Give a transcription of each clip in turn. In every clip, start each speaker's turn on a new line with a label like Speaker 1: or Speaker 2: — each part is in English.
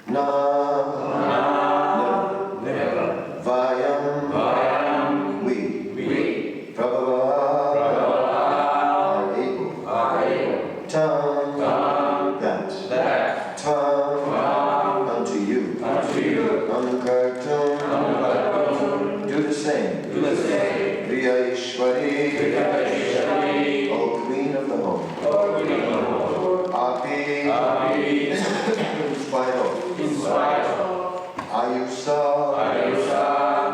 Speaker 1: Na, never. Vayam, we. Prabhupada, are able. Tam, that. Tvam, unto you. Ankartam, do the same. Priya Ishwari, O Queen of the home. Api, in spite of. Ayusa,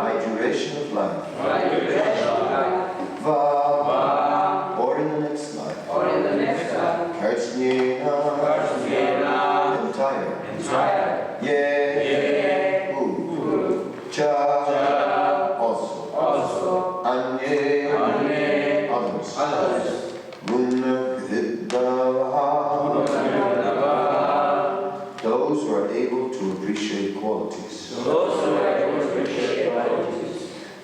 Speaker 1: my duration of life. Va, or in the next life. Kartsnyena, entire. Ye, who. Cha, also. Anye, others. Guna, those who are able to appreciate qualities.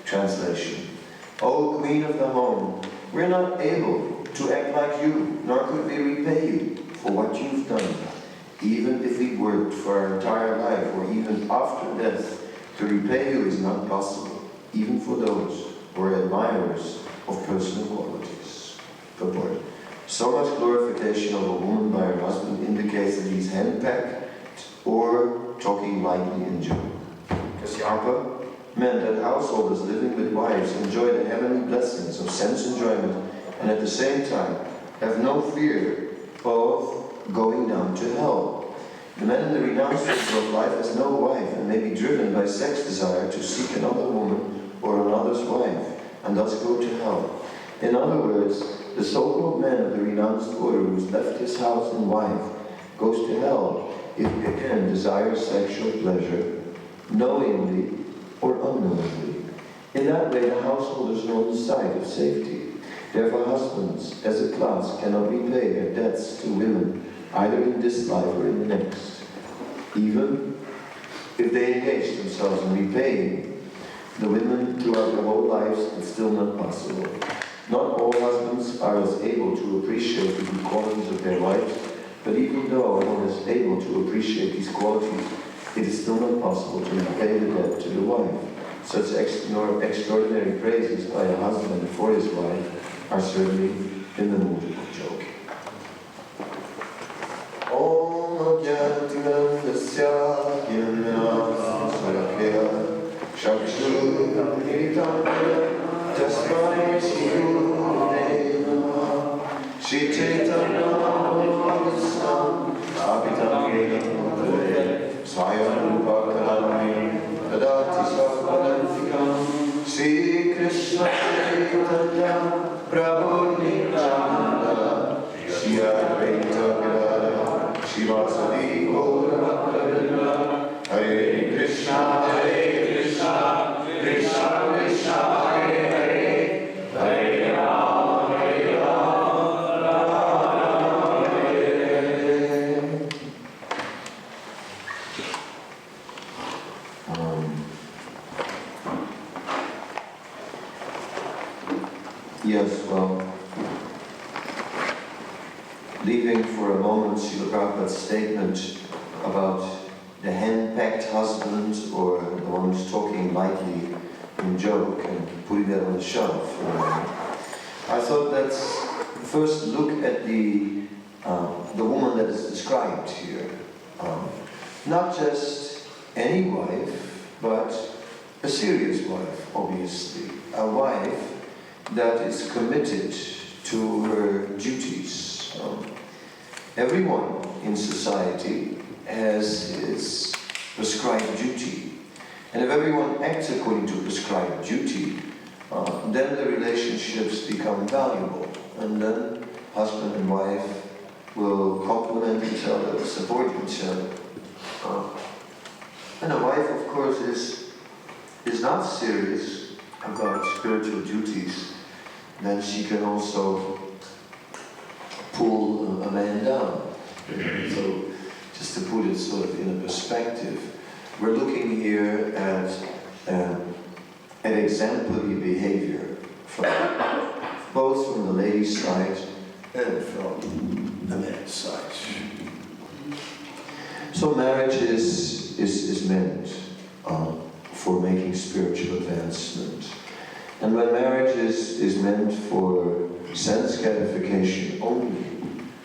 Speaker 1: Translation. O Queen of the home, we're not able to act like you, nor could we repay you for what you've done. Even if we worked for our entire life, or even after death, to repay you is not possible, even for those who are admirers of personal qualities. Purport. So much glorification of a woman by her husband indicates that he's handpacked or talking lightly in joke. Kasyapa meant that householders living with wives enjoy the heavenly blessings of sense enjoyment and at the same time have no fear of going down to hell. The man in the renounced stage of life has no wife and may be driven by sex desire to seek another woman or another's wife and thus go to hell. In other words, the so-called man of the renounced order who's left his house and wife goes to hell if he again desires sexual pleasure, knowingly or unknowingly. In that way, the householders are on the side of safety. Therefore, husbands, as a class, cannot repay their debts to women, either in this life or in the next. Even if they engage themselves in repaying the women throughout their whole lives, it's still not possible. Not all husbands are as able to appreciate the good qualities of their wives, but even though one is able to appreciate these qualities, it is still not possible to repay the debt to the wife. Such extraordinary praises by a husband for his wife are certainly in the mood of joking. Om Jnanatinam Dasya Gyana Sarakya Shakshu Niritam Tasmai Shri Shri Chaitanya Mahaprabhu Apitam Swayam Rupa Karami Tadati Svapadantikam Shri Krishna Chaitanya Prabhu Nityananda Shri Advaita Gadadhara Shri Vasadi Gaura Bhaktivedanta Hare Krishna Krishna Krishna Hare Hare Hare Rama Rama Hare. Yes, well, leaving for a moment Srila Prabhupada's statement about the hand-packed husband or the one who's talking lightly in joke and putting that on the shelf. I thought let's first look at the woman that is described here. Not just any wife, but a serious wife, obviously. A wife that is committed to her duties. Everyone in society has his prescribed duty. And if everyone acts according to prescribed duty, then the relationships become valuable. And then husband and wife will complement each other, support each other. And a wife, of course, is not serious about spiritual duties, then she can also pull a man down. So, just to put it sort of in a perspective, we're looking here at exemplary behavior, both from the lady's side and from the man's side. So marriage is meant for making spiritual advancement. And when marriage is meant for sense gratification only,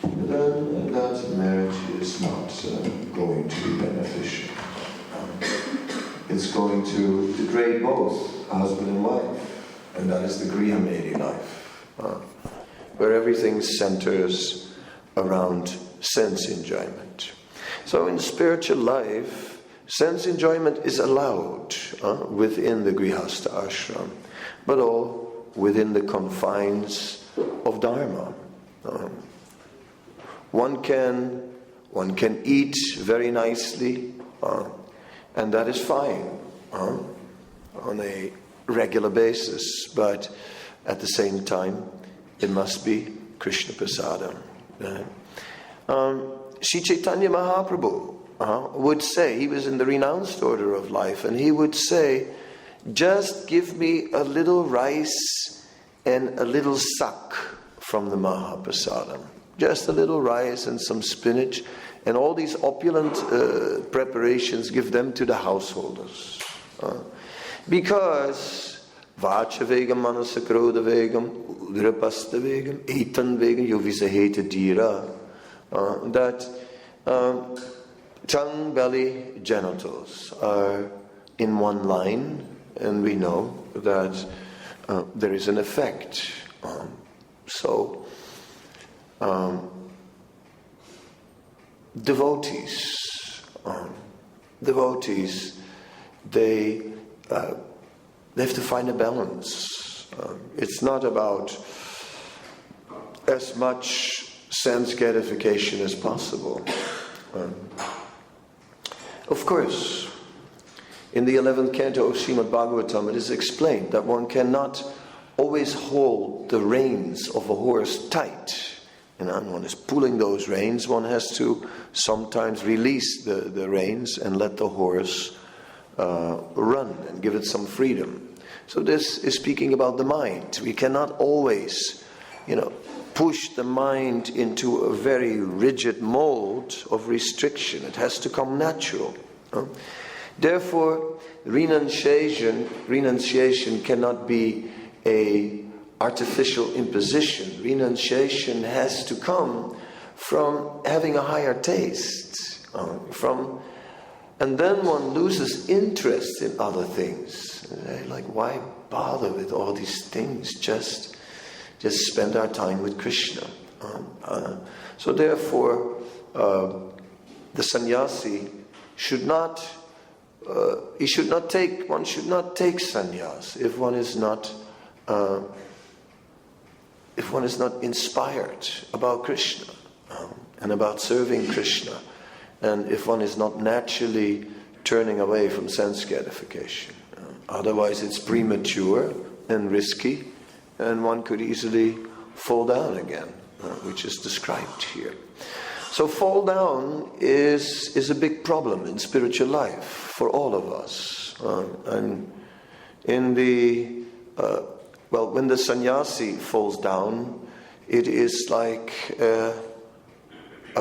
Speaker 1: then that marriage is not going to be beneficial. It's going to degrade both husband and wife, and that is the Griha-medi life, where everything centers around sense enjoyment. So in spiritual life, sense enjoyment is allowed within the Grihastha ashram, but all within the confines of Dharma. One can eat very nicely, and that is fine on a regular basis, but at the same time, it must be Krishna prasadam. Sri Chaitanya Mahaprabhu would say, he was in the renounced order of life, and he would say, just give me a little rice and a little sak from the Mahaprasadam. Just a little rice and some spinach, and all these opulent preparations, give them to the householders. Because vacha vegam manasa krodha vegam udrapasta vegam etan vegam yovisaheta dira, that tongue, belly, genitals are in one line, and we know that there is an effect. Devotees, they have to find a balance. It's not about as much sense gratification as possible. Of course, in the 11th canto of Śrīmad Bhāgavatam, it is explained that one cannot always hold the reins of a horse tight. And one is pulling those reins. One has to sometimes release the reins and let the horse run and give it some freedom. So this is speaking about the mind. We cannot always, push the mind into a very rigid mold of restriction. It has to come natural. Therefore, renunciation cannot be a artificial imposition. Renunciation has to come from having a higher taste, and then one loses interest in other things. Like, why bother with all these things? Just spend our time with Krishna. So therefore, the sannyasi should not take sannyas if one is not inspired about Krishna and about serving Krishna, and if one is not naturally turning away from sense gratification. Otherwise it's premature and risky, and one could easily fall down again, which is described here. So fall down is a big problem in spiritual life for all of us. And in when the sannyasi falls down, it is like a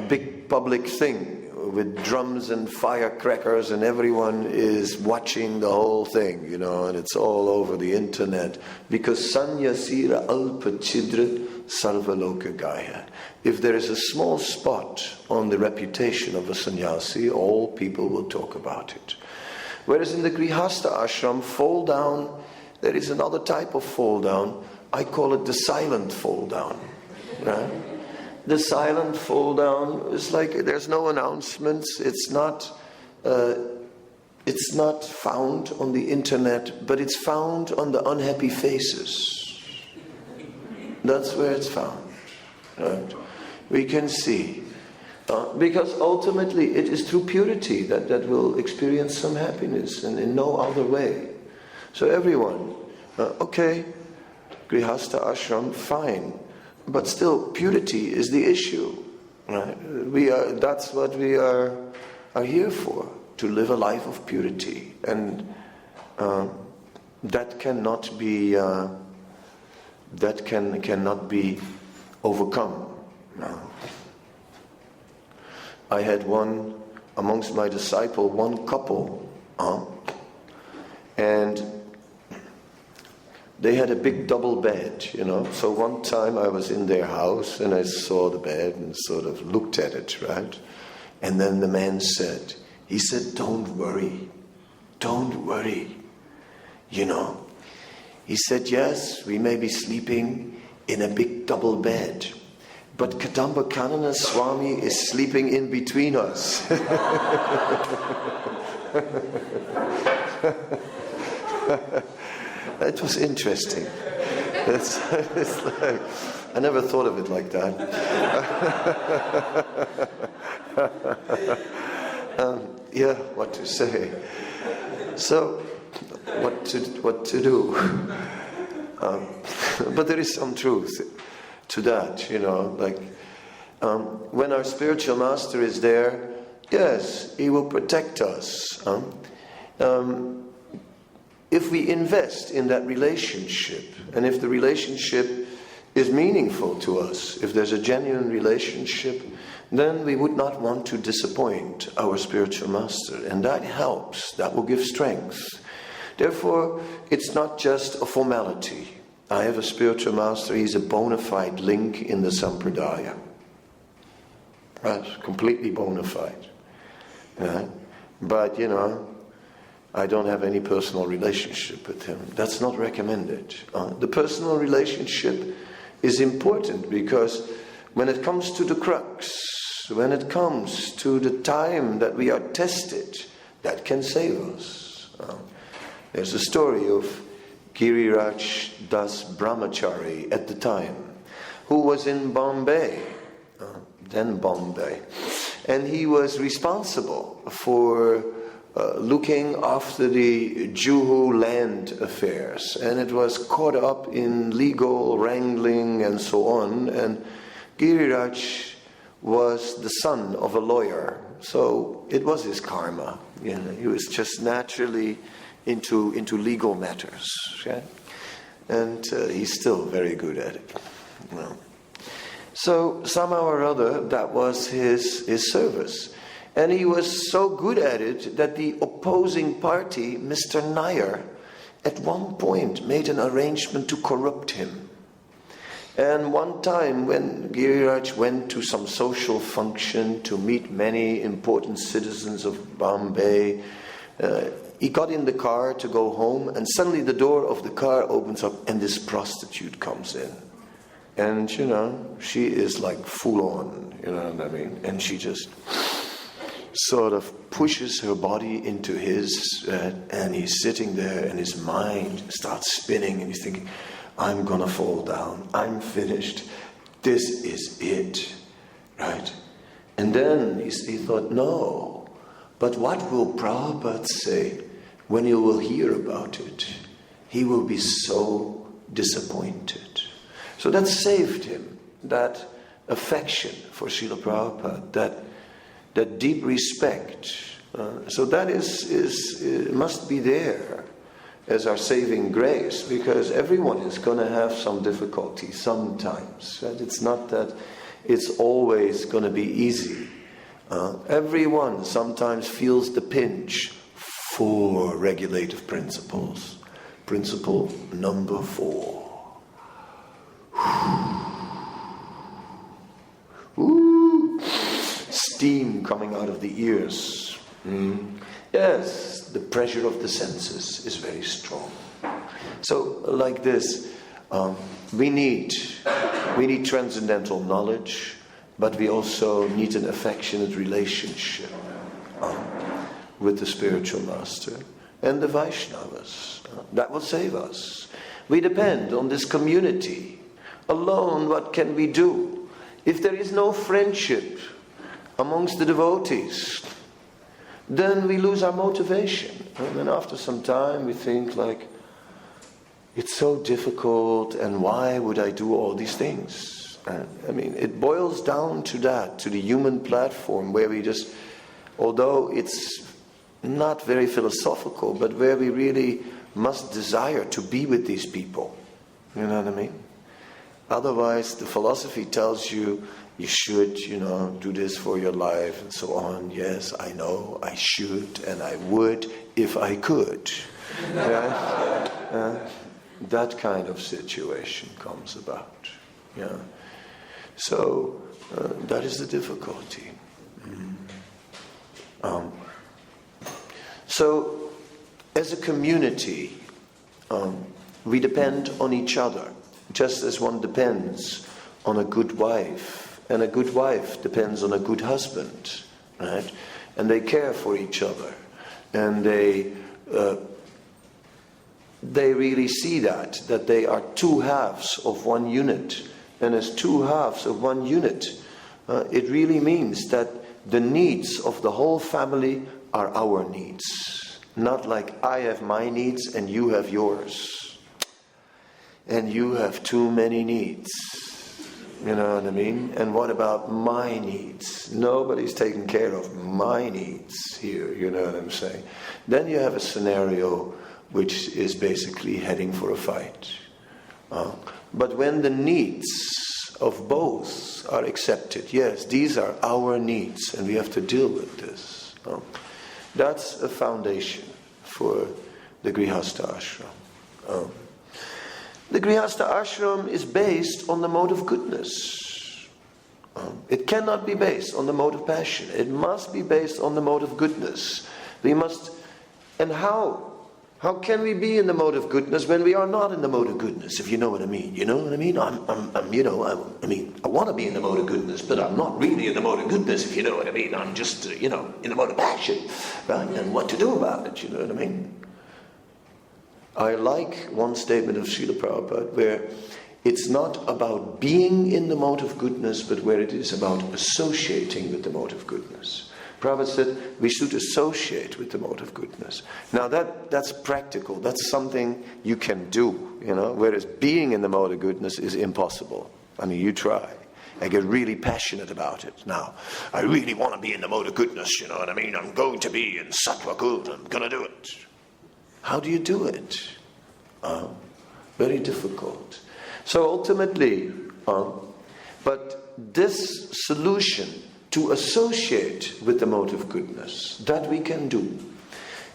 Speaker 1: big public thing with drums and firecrackers, and everyone is watching the whole thing, and it's all over the internet, because sannyasira alpa chidra sarvaloka gaya. If there is a small spot on the reputation of a sannyasi, all people will talk about it. Whereas in the Grihastha ashram, fall down, there is another type of fall down. I call it the silent fall down. Right? The silent fall down is like there's no announcements. It's not found on the internet, but it's found on the unhappy faces. That's where it's found. Right? We can see. Because ultimately it is through purity that will experience some happiness, and in no other way. So everyone, okay, Grihastha ashram, fine, but still purity is the issue. Right? That's what we are here for, to live a life of purity, and that cannot be cannot be overcome. I had amongst my disciples, one couple
Speaker 2: And they had a big double bed, So one time I was in their house and I saw the bed and sort of looked at it, right? And then the man said, don't worry. He said, yes, we may be sleeping in a big double bed, but Kadamba Kanana Swami is sleeping in between us. That was interesting. It's like, I never thought of it like that. What to say? So, what to do? But there is some truth to that, when our spiritual master is there, yes, he will protect us. If we invest in that relationship, and if the relationship is meaningful to us, if there's a genuine relationship, then we would not want to disappoint our spiritual master. And that helps. That will give strength. Therefore, it's not just a formality. I have a spiritual master. He's a bona fide link in the Sampradaya. Right? Completely bona fide. Right? But, I don't have any personal relationship with him. That's not recommended. The personal relationship is important because when it comes to the crux, when it comes to the time that we are tested, that can save us. There's a story of Giriraj Das Brahmachari at the time, who was in Bombay, then Bombay, and he was responsible for looking after the Juhu land affairs, and it was caught up in legal wrangling and so on, and Giriraj was the son of a lawyer, so it was his karma. He was just naturally into legal matters, okay? And he's still very good at it. So somehow or other, that was his service. And he was so good at it that the opposing party, Mr. Nair, at one point made an arrangement to corrupt him. And one time when Giriraj went to some social function to meet many important citizens of Bombay, he got in the car to go home, and suddenly the door of the car opens up and this prostitute comes in. And, she is like full on, and she just sort of pushes her body into his, and he's sitting there and his mind starts spinning and he's thinking, I'm gonna fall down, I'm finished, this is it, right? And then he thought, no, but what will Prabhupada say when he will hear about it? He will be so disappointed. So that saved him, that affection for Srila Prabhupada, that deep respect. So that must be there as our saving grace, because everyone is going to have some difficulty sometimes. Right? It's not that it's always going to be easy. Everyone sometimes feels the pinch. 4 regulative principles. Principle number 4. Ooh, steam coming out of the ears. Yes, the pressure of the senses is very strong. So, like this, we need transcendental knowledge, but we also need an affectionate relationship with the spiritual master and the Vaishnavas. That will save us. We depend on this community. Alone, what can we do? If there is no friendship amongst the devotees, then we lose our motivation. And after some time we think like, it's so difficult, and why would I do all these things? It boils down to that, to the human platform where we just, although it's not very philosophical, but where we really must desire to be with these people. You know what I mean? Otherwise, the philosophy tells you you should, do this for your life and so on. Yes, I know, I should, and I would if I could. That kind of situation comes about. Yeah. So that is the difficulty. So as a community, we depend on each other, just as one depends on a good wife, and a good wife depends on a good husband, right? And they care for each other, and they really see that they are two halves of one unit, and as two halves of one unit, it really means that the needs of the whole family are our needs, not like I have my needs and you have yours, and you have too many needs. You know what I mean? And what about my needs? Nobody's taking care of my needs here, you know what I'm saying? Then you have a scenario which is basically heading for a fight. But when the needs of both are accepted, yes, these are our needs and we have to deal with this. That's a foundation for the Grihastha ashram. The Grihastha ashram is based on the mode of goodness. It cannot be based on the mode of passion. It must be based on the mode of goodness. We must, and how? How can we be in the mode of goodness when we are not in the mode of goodness, if you know what I mean? You know what I mean? I want to be in the mode of goodness, but I'm not really in the mode of goodness, if you know what I mean. I'm just, in the mode of passion, right? And what to do about it, you know what I mean? I like one statement of Srila Prabhupada where it's not about being in the mode of goodness, but where it is about associating with the mode of goodness. Prabhupada said we should associate with the mode of goodness. Now that's practical. That's something you can do, whereas being in the mode of goodness is impossible. I mean, you try. I get really passionate about it. Now, I really want to be in the mode of goodness, you know what I mean? I'm going to be in Sattva Guna. I'm going to do it. How do you do it? Very difficult. So ultimately, but this solution to associate with the mode of goodness, that we can do.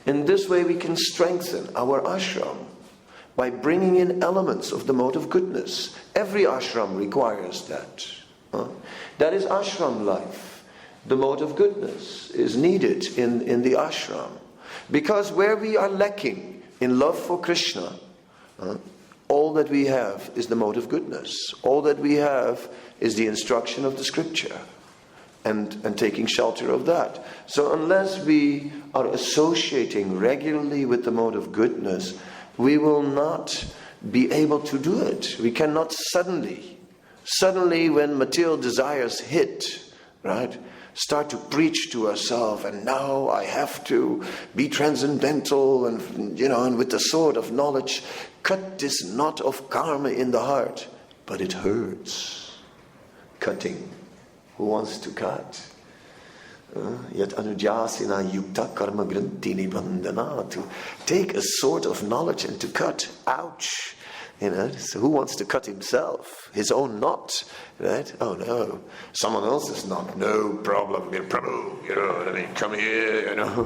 Speaker 2: In this way we can strengthen our ashram by bringing in elements of the mode of goodness. Every ashram requires that. That is ashram life. The mode of goodness is needed in the ashram. Because where we are lacking in love for Krishna, all that we have is the mode of goodness. All that we have is the instruction of the scripture. And taking shelter of that. So unless we are associating regularly with the mode of goodness, we will not be able to do it. We cannot suddenly when material desires hit, right, start to preach to ourselves, and now I have to be transcendental and with the sword of knowledge cut this knot of karma in the heart. But it hurts. Cutting. Who wants to cut? Yet anujasina yukta karma grantini bandhana. To take a sword of knowledge and to cut. Ouch! So who wants to cut himself? His own knot, right? Oh no, someone else's knot. No problem, Prabhu. You know what I mean? Come here. No.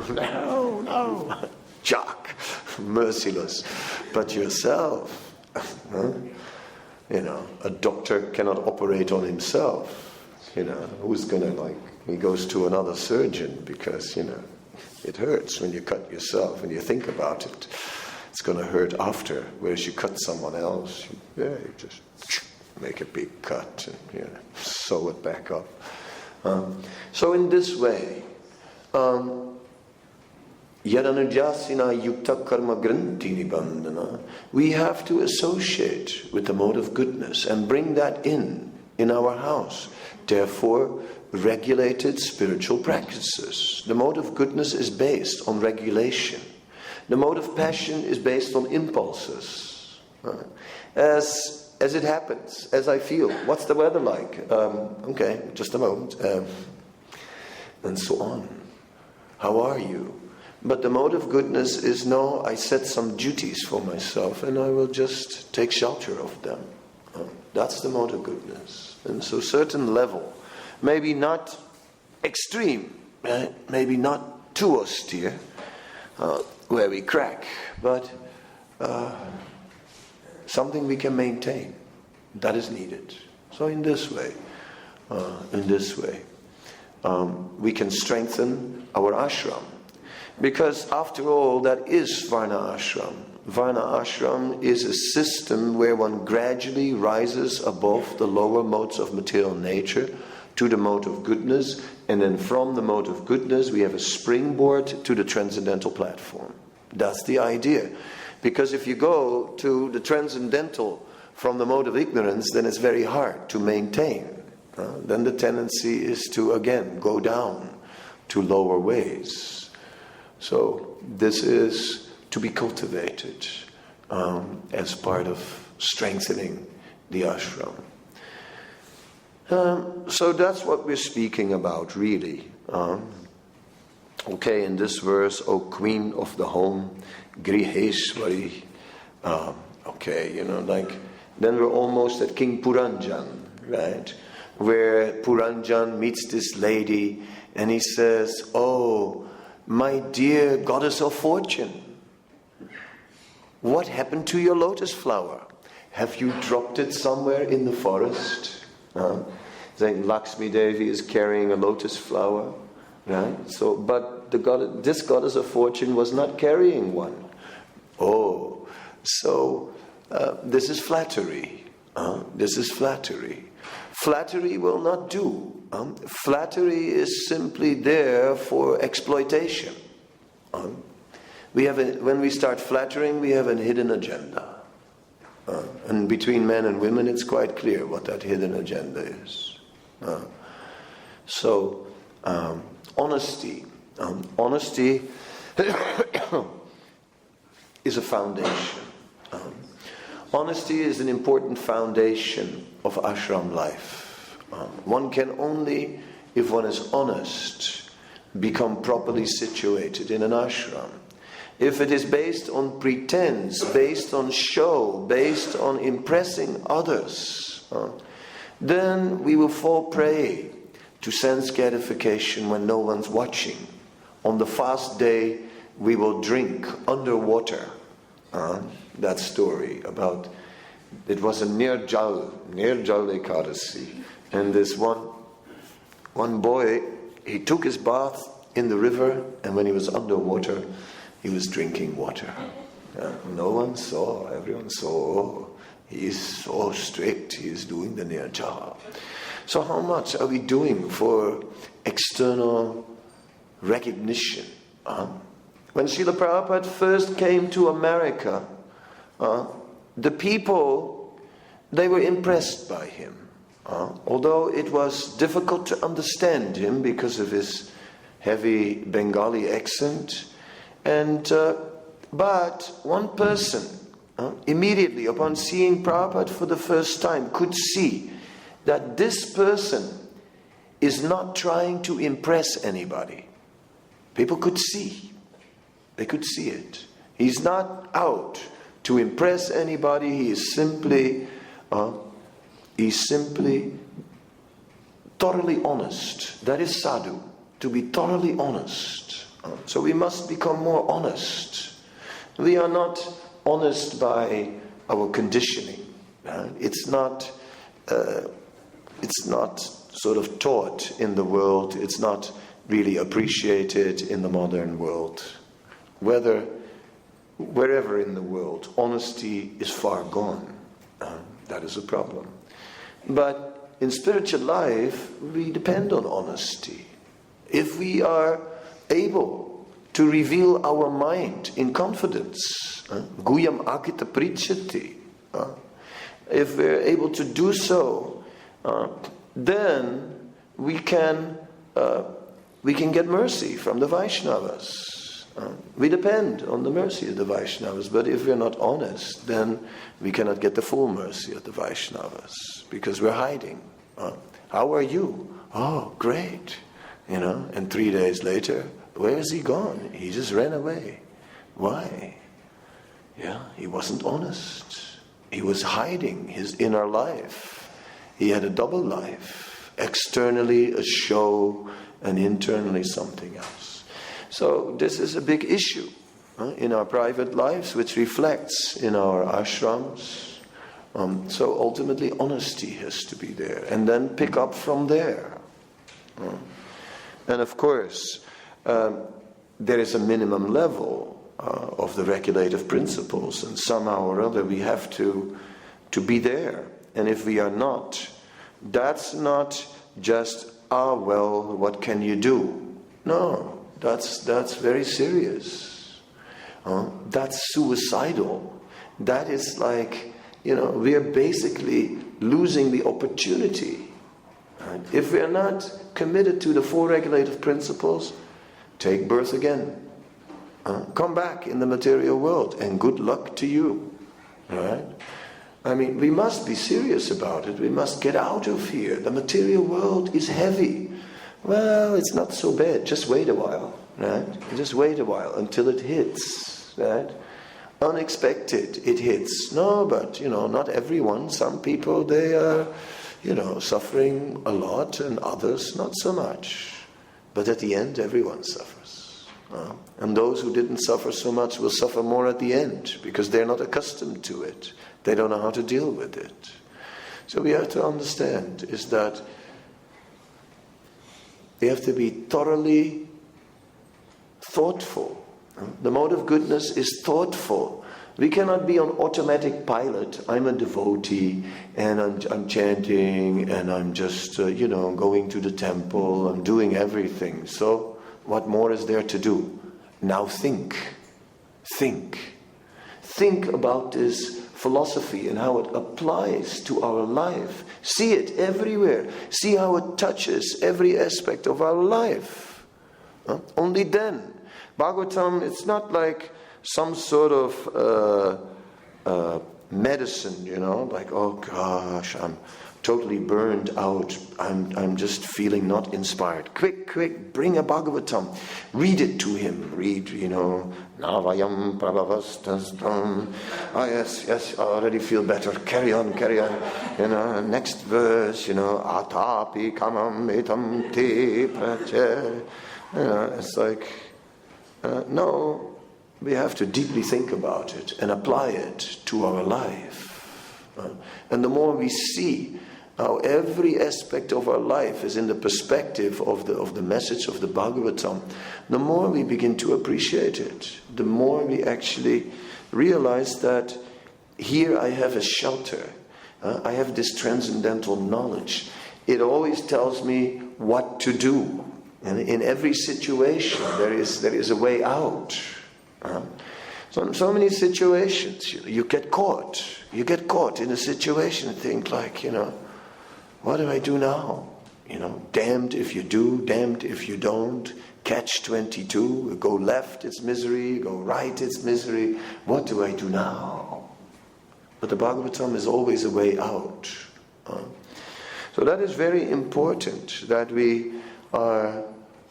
Speaker 2: Jock, merciless. But yourself, a doctor cannot operate on himself. Who's gonna he goes to another surgeon because, it hurts when you cut yourself and you think about it. It's gonna hurt after, whereas you cut someone else, you just make a big cut and sew it back up. So in this way, yadanujasina yukta karma grantini bandhana, we have to associate with the mode of goodness and bring that in our house. Therefore, regulated spiritual practices. The mode of goodness is based on regulation. The mode of passion is based on impulses. As it happens, as I feel. What's the weather like? Okay, just a moment. And so on. How are you? But the mode of goodness is, no, I set some duties for myself and I will just take shelter of them. That's the mode of goodness. And so certain level Maybe not extreme, right? Maybe not too austere, where we crack, but something we can maintain. That is needed. So in this way, we can strengthen our ashram. Because after all, that is Varna ashram. Varna ashram is a system where one gradually rises above the lower modes of material nature to the mode of goodness, and then from the mode of goodness we have a springboard to the transcendental platform. That's the idea. Because if you go to the transcendental from the mode of ignorance, then it's very hard to maintain. Then the tendency is to again go down to lower ways. So this is to be cultivated as part of strengthening the ashram. So that's what we're speaking about, really. Okay, in this verse, O Queen of the Home, Griheshwari. Then we're almost at King Puranjan, right? Where Puranjan meets this lady and he says, "Oh, my dear goddess of fortune, what happened to your lotus flower? Have you dropped it somewhere in the forest?" Saying Lakshmi Devi is carrying a lotus flower, right? So, but this goddess of fortune was not carrying one. Oh, so this is flattery. This is flattery. Flattery will not do. Flattery is simply there for exploitation. When we start flattering, we have a hidden agenda. And between men and women, it's quite clear what that hidden agenda is. So, honesty. Honesty is a foundation. Honesty is an important foundation of ashram life. One can only, if one is honest, become properly situated in an ashram. If it is based on pretense, based on show, based on impressing others, then we will fall prey to sense gratification when no one's watching. On the fast day, we will drink underwater. That story about, it was a Nirjal Ekadasi, and this one boy, he took his bath in the river, and when he was underwater, he was drinking water. No one saw, everyone saw, oh, he is so strict, he is doing the Nirjala. So how much are we doing for external recognition? When Srila Prabhupada first came to America, the people, they were impressed by him. Although it was difficult to understand him because of his heavy Bengali accent. But one person, immediately upon seeing Prabhupada for the first time, could see that this person is not trying to impress anybody. People could see. They could see it. He's not out to impress anybody. He is simply thoroughly honest. That is sadhu, to be thoroughly honest. So we must become more honest. We are not honest by our conditioning. It's not sort of taught in the world. It's not really appreciated in the modern world. Wherever in the world, honesty is far gone. That is a problem. But in spiritual life, we depend on honesty. If we are able to reveal our mind in confidence, Guyam Akita Prichati, if we're able to do so, then we can get mercy from the Vaishnavas. We depend on the mercy of the Vaishnavas, but if we're not honest, then we cannot get the full mercy of the Vaishnavas, because we're hiding. How are you? Oh, great. And 3 days later, where is he gone? He just ran away. Why? He wasn't honest. He was hiding his inner life. He had a double life. Externally a show and internally something else. So this is a big issue in our private lives, which reflects in our ashrams. So ultimately honesty has to be there, and then pick up from there. And of course, there is a minimum level of the regulative principles, and somehow or other we have to be there. And if we are not, that's not just, well, what can you do? No, that's very serious. That's suicidal. That is like, we are basically losing the opportunity. If we are not committed to the 4 regulative principles, take birth again. Come back in the material world, and good luck to you. Right? I mean, we must be serious about it. We must get out of here. The material world is heavy. Well, it's not so bad. Just wait a while. Right? Just wait a while until it hits. Right? Unexpected, it hits. No, but, not everyone. Some people, they are, suffering a lot, and others not so much. But at the end, everyone suffers. And those who didn't suffer so much will suffer more at the end, because they're not accustomed to it. They don't know how to deal with it. So we have to understand is that we have to be thoroughly thoughtful. The mode of goodness is thoughtful. We cannot be on automatic pilot. I'm a devotee, and I'm chanting, and I'm just, going to the temple, I'm doing everything. So what more is there to do? Now think. Think about this philosophy and how it applies to our life. See it everywhere. See how it touches every aspect of our life. Only then. Bhagavatam, it's not like some sort of medicine, like, oh gosh, I'm totally burned out. I'm just feeling not inspired. Quick, bring a Bhagavatam. Read it to him. Read, Navayam Prabhavastastam. Oh, yes, I already feel better. Carry on. Next verse, Atapi kamam etam te prache. It's like, no, we have to deeply think about it and apply it to our life. And the more we see how every aspect of our life is in the perspective of the message of the Bhagavatam, the more we begin to appreciate it. The more we actually realize that here I have a shelter. I have this transcendental knowledge. It always tells me what to do. And in every situation, there is a way out. So many situations, you get caught. You get caught in a situation and think like, what do I do now? Damned if you do, damned if you don't. Catch-22, go left, it's misery. Go right, it's misery. What do I do now? But the Bhagavatam is always a way out. So that is very important, that we are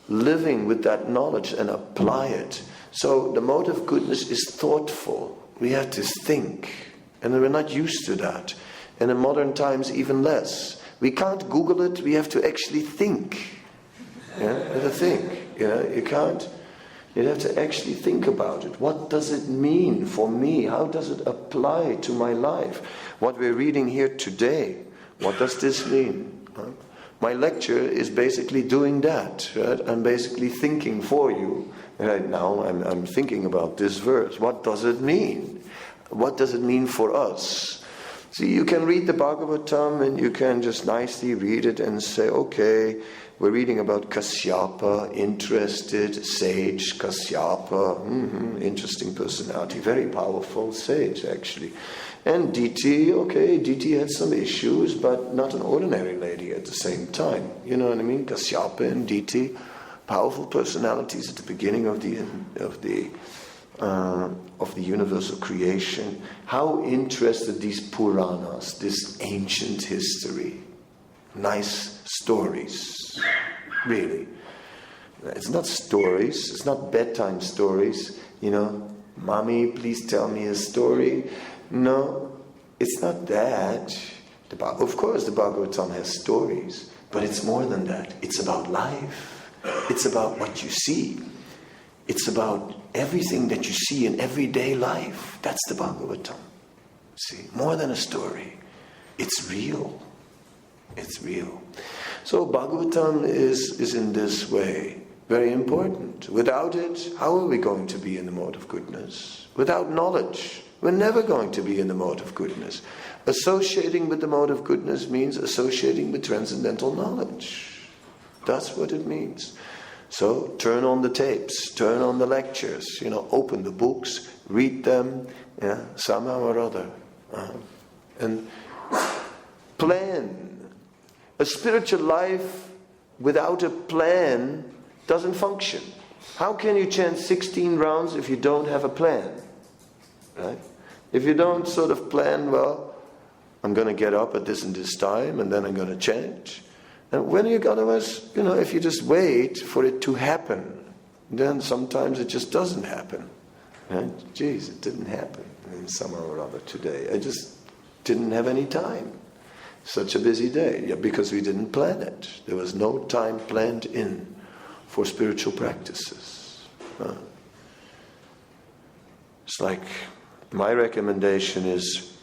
Speaker 2: living with that knowledge and apply it. So the mode of goodness is thoughtful. We have to think. And we're not used to that. And in modern times, even less. We can't Google it. We have to actually think. You have to think. You can't. You have to actually think about it. What does it mean for me? How does it apply to my life? What we're reading here today, what does this mean? My lecture is basically doing that. Right? I'm basically thinking for you. Right now I'm thinking about this verse. What does it mean? What does it mean for us? See, you can read the Bhagavatam and you can just nicely read it and say, okay, we're reading about Kasyapa, interested, sage, Kasyapa, interesting personality, very powerful sage actually. And Diti, okay, Diti had some issues, but not an ordinary lady at the same time. You know what I mean? Kasyapa and Diti, powerful personalities at the beginning of the universal creation. How interested these Puranas, this ancient history, nice stories, really. It's not stories, it's not bedtime stories, Mommy, please tell me a story. No, it's not that. Of course the Bhagavatam has stories, But it's more than that. It's about life. It's about what you see. It's about everything that you see in everyday life. That's the Bhagavatam. See, more than a story. It's real. It's real. So Bhagavatam is in this way very important. Without it, how are we going to be in the mode of goodness? Without knowledge, we're never going to be in the mode of goodness. Associating with the mode of goodness means associating with transcendental knowledge. That's what it means. So turn on the tapes, turn on the lectures, open the books, read them, somehow or other. And plan. A spiritual life without a plan doesn't function. How can you chant 16 rounds if you don't have a plan? Right? If you don't sort of plan, well, I'm going to get up at this and this time, and then I'm going to chant. And when you otherwise, if you just wait for it to happen, then sometimes it just doesn't happen. Right? Geez, it didn't happen somehow or other today. I just didn't have any time. Such a busy day, because we didn't plan it. There was no time planned in for spiritual practices. It's like, my recommendation is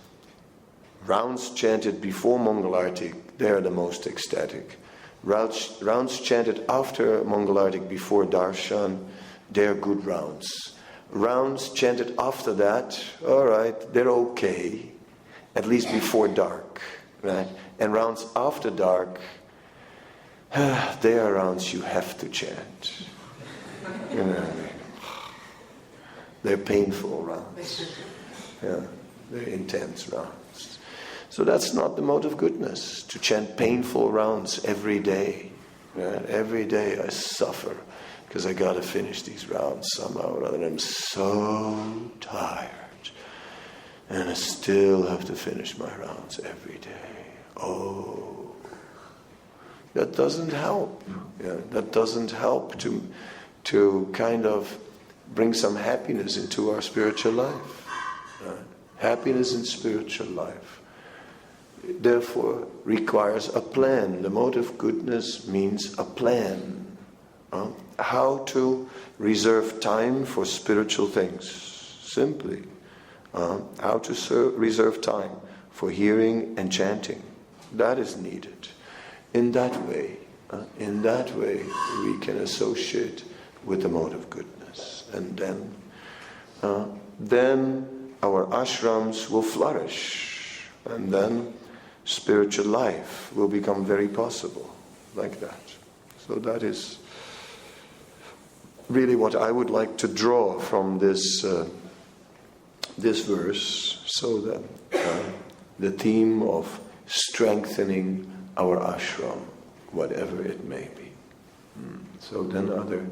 Speaker 2: rounds chanted before Mangalartik, they're the most ecstatic. Rounds chanted after Mangalartik, before Darshan, they're good rounds. Rounds chanted after that, all right, they're okay, at least before dark, right? And rounds after dark, they are rounds you have to chant. They're painful rounds. Yeah, they're intense rounds. So that's not the mode of goodness, to chant painful rounds every day. Right? Every day I suffer because I got to finish these rounds somehow or other. And I'm so tired. And I still have to finish my rounds every day. Oh, that doesn't help. Yeah, that doesn't help to kind of bring some happiness into our spiritual life. Happiness in spiritual life, therefore, requires a plan. The mode of goodness means a plan. How to reserve time for spiritual things. Simply. How to reserve time for hearing and chanting. That is needed. In that way, we can associate with the mode of goodness. And then our ashrams will flourish. And then spiritual life will become very possible, like that. So that is really what I would like to draw from this verse, so that the theme of strengthening our ashram, whatever it may be. So then, are there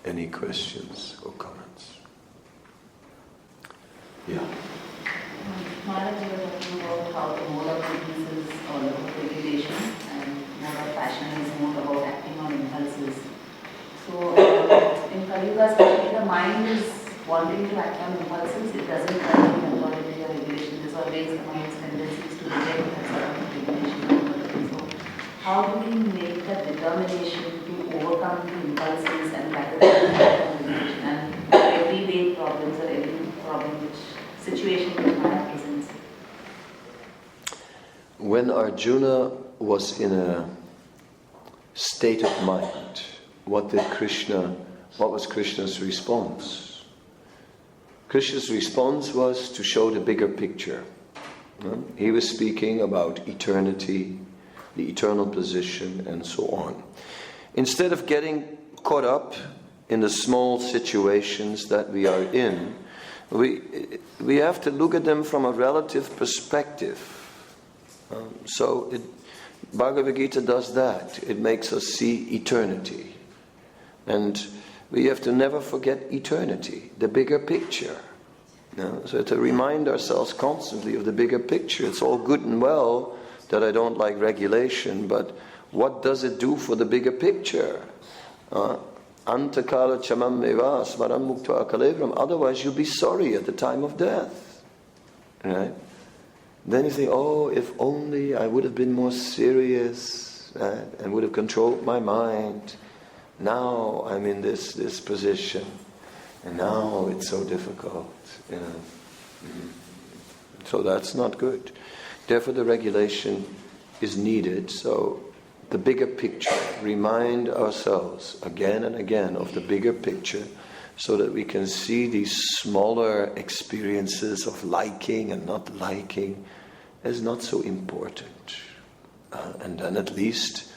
Speaker 2: any questions or comments? Yeah.
Speaker 3: Maharaj, you were talking about how the mode of goodness is all about regulation and mode of passion is more about acting on impulses. So in Kali Yuga, especially, the mind is wanting to act on impulses. It doesn't have any authority or regulation. There's always the mind's tendencies to reject that sort of regulation. So how do we make that determination to overcome the impulses and practice regulation and everyday problems or every problem which situation which Maya presents?
Speaker 2: When Arjuna was in a state of mind, what was Krishna's response? Krishna's response was to show the bigger picture. He was speaking about eternity, the eternal position, and so on. Instead of getting caught up in the small situations that we are in, we have to look at them from a relative perspective. Bhagavad Gita does that. It makes us see eternity. And we have to never forget eternity, the bigger picture. So to remind ourselves constantly of the bigger picture. It's all good and well that I don't like regulation, but what does it do for the bigger picture? Antakala chamam eva smaram muktva kalevram. Otherwise you'll be sorry at the time of death. Right? Then you think, oh, if only I would have been more serious. right? And would have controlled my mind. Now I'm in this position, and now it's so difficult, So that's not good. Therefore the regulation is needed. So the bigger picture, remind ourselves again and again of the bigger picture, so that we can see these smaller experiences of liking and not liking as not so important. And then at least,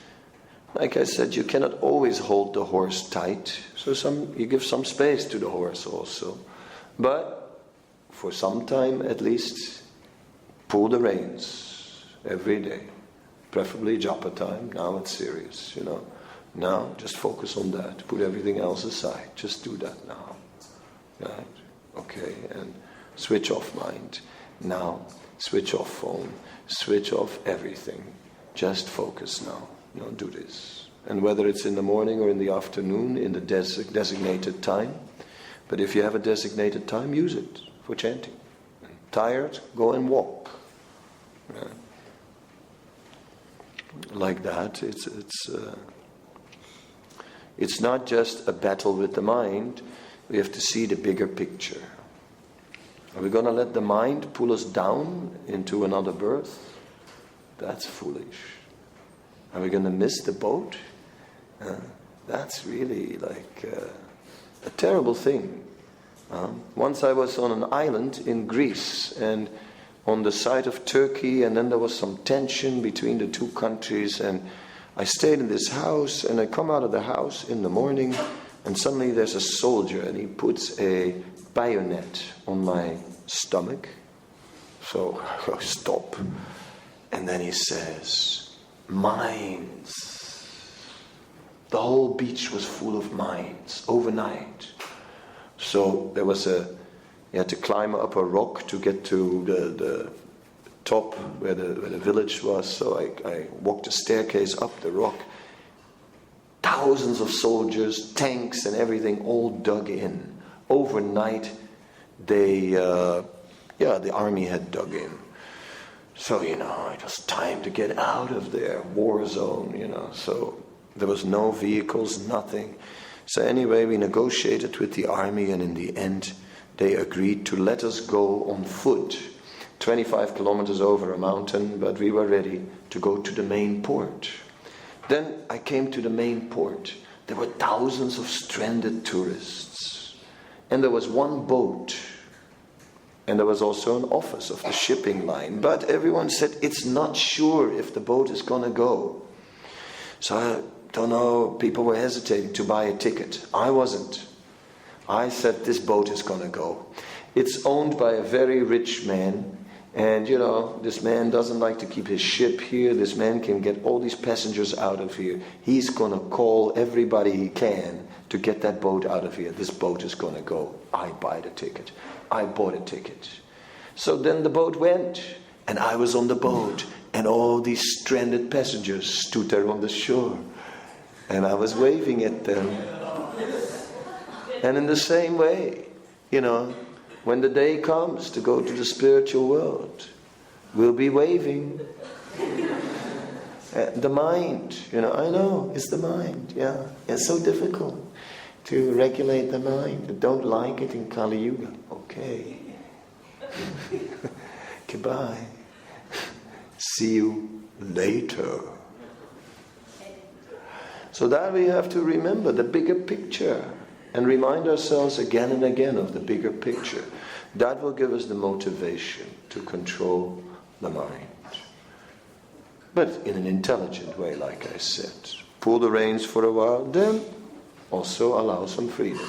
Speaker 2: like I said, you cannot always hold the horse tight. So you give some space to the horse also. But for some time at least, pull the reins every day. Preferably japa time. Now it's serious, Now just focus on that. Put everything else aside. Just do that now. Right? Okay, and switch off mind. Now, switch off phone. Switch off everything. Just focus now. Do this. And whether it's in the morning or in the afternoon, in the designated time. But if you have a designated time, use it for chanting. Tired? Go and walk. Right? Like that, it's not just a battle with the mind. We have to see the bigger picture. Are we going to let the mind pull us down into another birth? That's foolish. Are we going to miss the boat? That's really like a terrible thing. Once I was on an island in Greece, and on the side of Turkey, and then there was some tension between the two countries, and I stayed in this house, and I come out of the house in the morning, and suddenly there's a soldier, and he puts a bayonet on my stomach. So I go, stop. And then he says, mines. The whole beach was full of mines overnight. So there was you had to climb up a rock to get to the top where the village was. So I walked a staircase up the rock. Thousands of soldiers, tanks and everything all dug in. Overnight, the army had dug in. So, it was time to get out of there, war zone, So there was no vehicles, nothing. So anyway, we negotiated with the army, and in the end, they agreed to let us go on foot, 25 kilometers over a mountain, but we were ready to go to the main port. Then I came to the main port. There were thousands of stranded tourists. And there was one boat. And there was also an office of the shipping line. But everyone said it's not sure if the boat is going to go. So I don't know, people were hesitating to buy a ticket. I wasn't. I said this boat is going to go. It's owned by a very rich man. And this man doesn't like to keep his ship here. This man can get all these passengers out of here. He's going to call everybody he can to get that boat out of here. This boat is going to go. I buy the ticket. I bought a ticket. So then the boat went, and I was on the boat, and all these stranded passengers stood there on the shore, and I was waving at them. And in the same way, when the day comes to go to the spiritual world, we'll be waving. The mind, I know, it's the mind, yeah. It's so difficult to regulate the mind. I don't like it in Kali Yuga. Okay. Goodbye. See you later. So that we have to remember the bigger picture and remind ourselves again and again of the bigger picture. That will give us the motivation to control the mind. But in an intelligent way, like I said. Pull the reins for a while, then also allow some freedom.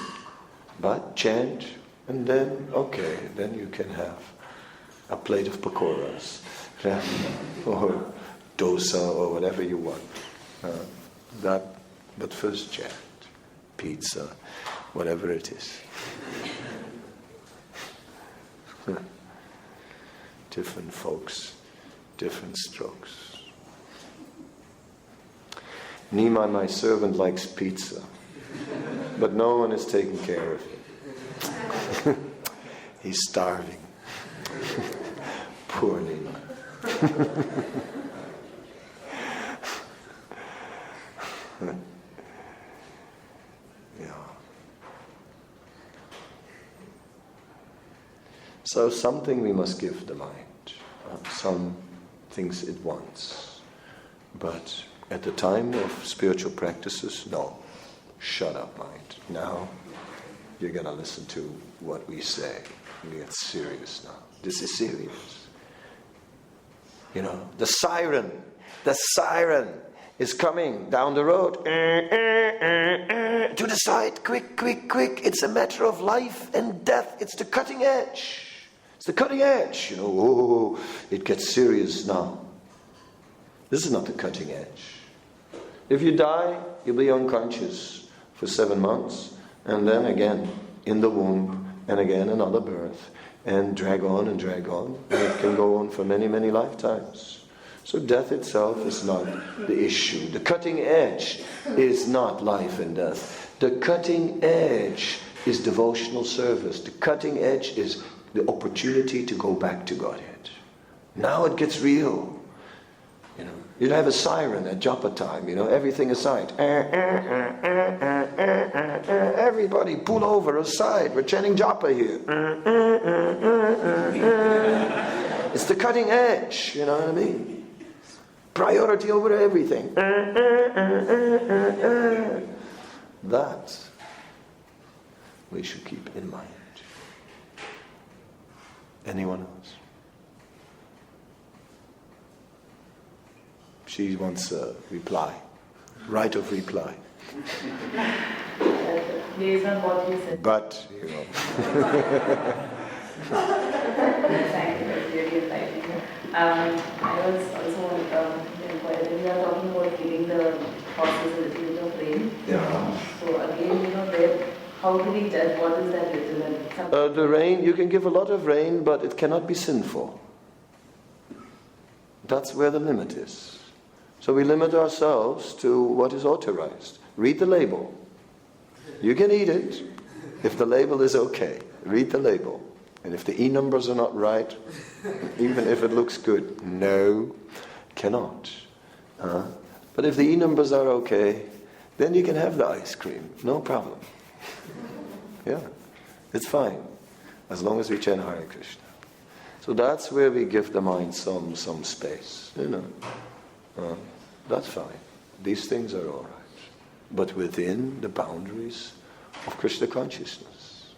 Speaker 2: But chant, and then, okay, then you can have a plate of pakoras, or dosa, or whatever you want. But first chant, pizza, whatever it is. Different folks, different strokes. Nima, my servant, likes pizza, but no one is taking care of him. He's starving. Poor Nima. Yeah. So something we must give the mind. Some things it wants. But at the time of spiritual practices, no. Shut up, mind. Now you're going to listen to what we say. We get serious now. This is serious. You know, the siren is coming down the road. To the side, quick, quick, quick. It's a matter of life and death. It's the cutting edge. It's the cutting edge. You know, oh, it gets serious now. This is not the cutting edge. If you die, you'll be unconscious for 7 months, and then again in the womb, and again another birth, and drag on, and it can go on for many, many lifetimes. So death itself is not the issue. The cutting edge is not life and death. The cutting edge is devotional service. The cutting edge is the opportunity to go back to Godhead. Now it gets real. You know, you'd have a siren at japa time, you know, everything aside. Everybody pull over aside. We're chanting japa here. It's the cutting edge, you know what I mean? Priority over everything. That we should keep in mind. Anyone else? She wants a reply. Right of reply.
Speaker 3: Based on what you said.
Speaker 2: But, you know.
Speaker 3: Thank you, that's really enlightening. I was also when we are talking about giving the horses a little bit of rain.
Speaker 2: Yeah.
Speaker 3: So again, you know, there, how do we judge what is that little?
Speaker 2: The rain, you can give a lot of rain, but it cannot be sinful. That's where the limit is. So we limit ourselves to what is authorized. Read the label. You can eat it if the label is okay. Read the label. And if the E numbers are not right, even if it looks good, no, cannot. But if the E numbers are okay, then you can have the ice cream. No problem. Yeah, it's fine. As long as we chant Hare Krishna. So that's where we give the mind some space. You know. That's fine. These things are all right. But within the boundaries of Krishna consciousness.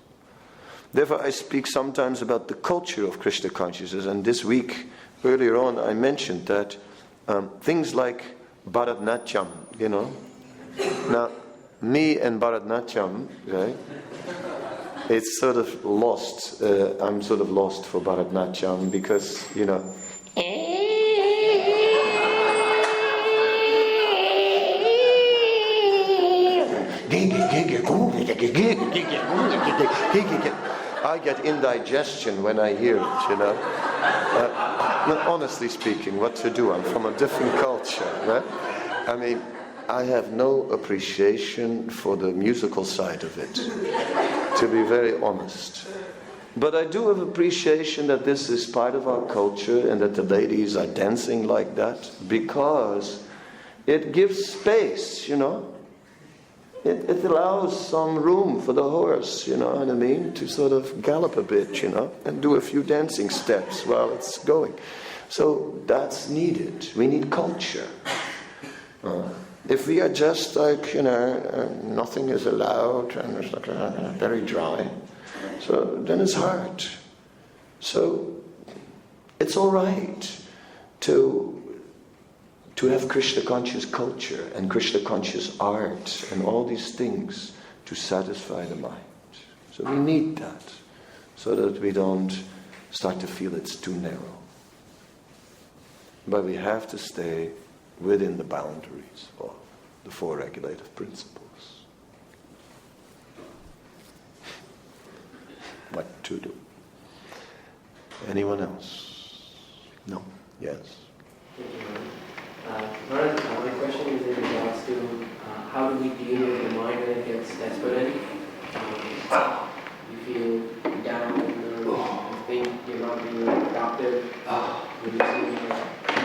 Speaker 2: Therefore, I speak sometimes about the culture of Krishna consciousness. And this week, earlier on, I mentioned that things like Bharatnatyam, you know. Now, me and Bharatnatyam, right? It's sort of lost. I'm sort of lost for Bharatnatyam because, you know. I get indigestion when I hear it, you know. Honestly speaking, what to do? I'm from a different culture, right? I mean, I have no appreciation for the musical side of it, to be very honest. But I do have appreciation that this is part of our culture and that the ladies are dancing like that because it gives space, you know. It allows some room for the horse, you know what I mean, to sort of gallop a bit, you know, and do a few dancing steps while it's going. So that's needed. We need culture. If we are just like, you know, nothing is allowed and it's like very dry, so then it's hard. So it's all right to have Krishna conscious culture and Krishna conscious art and all these things to satisfy the mind. So we need that so that we don't start to feel it's too narrow. But we have to stay within the boundaries of the four regulative principles. What to do? Anyone else? No? Yes?
Speaker 4: Maharaj, my question is in regards to how do we deal with the mind when it gets desperate? You feel down and you think you're not being productive, you see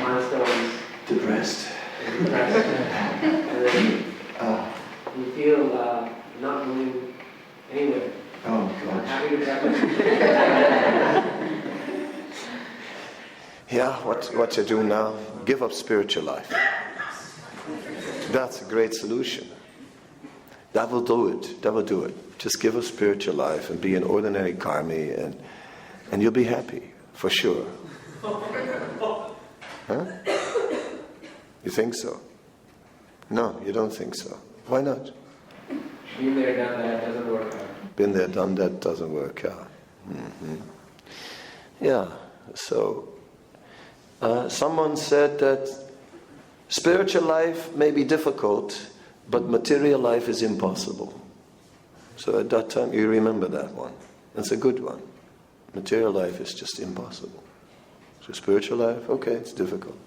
Speaker 4: milestones.
Speaker 2: Depressed.
Speaker 4: And then
Speaker 2: Yeah, what you do now? Give up spiritual life. That's a great solution. That will do it. That will do it. Just give up spiritual life and be an ordinary karmi, and you'll be happy, for sure. Huh? You think so? No, you don't think so. Why not?
Speaker 4: Been there, done that, doesn't work out.
Speaker 2: Been there, done that, doesn't work out. Mm-hmm. Yeah, so someone said that spiritual life may be difficult, but material life is impossible. So at that time, you remember that one. That's a good one. Material life is just impossible. So spiritual life, okay, it's difficult.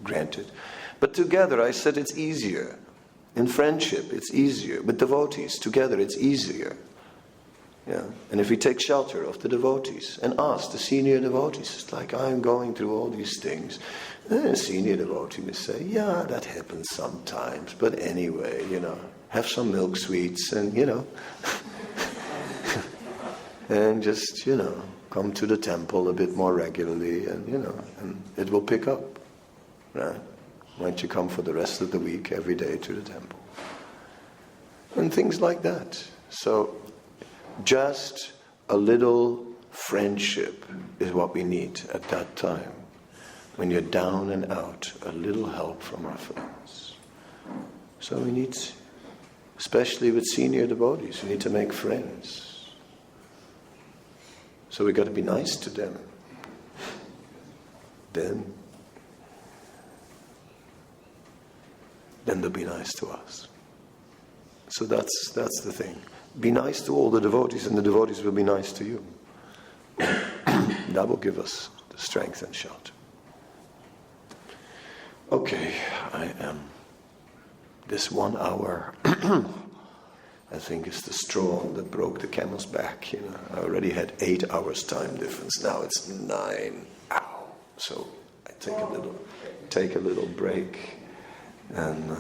Speaker 2: Granted. But together, I said it's easier. In friendship, it's easier. With devotees, together, it's easier. Yeah. And if we take shelter of the devotees and ask the senior devotees, it's like, I'm going through all these things. And a senior devotee may say, yeah, that happens sometimes. But anyway, have some milk sweets and, and just, come to the temple a bit more regularly and, and it will pick up. Right? Why don't you come for the rest of the week every day to the temple? And things like that. So, just a little friendship is what we need at that time. When you're down and out, a little help from our friends. So we need, especially with senior devotees, we need to make friends. So we got to be nice to them. Then they'll be nice to us. So that's the thing. Be nice to all the devotees, and the devotees will be nice to you. That will give us the strength and shelter. Okay, this 1 hour, I think is the straw that broke the camel's back. I already had 8 hours time difference. Now it's 9. Ow! So I take a little break, and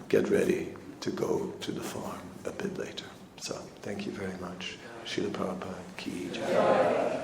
Speaker 2: get ready to go to the farm a bit later. So thank you very much. Srila Prabhupada ki jai.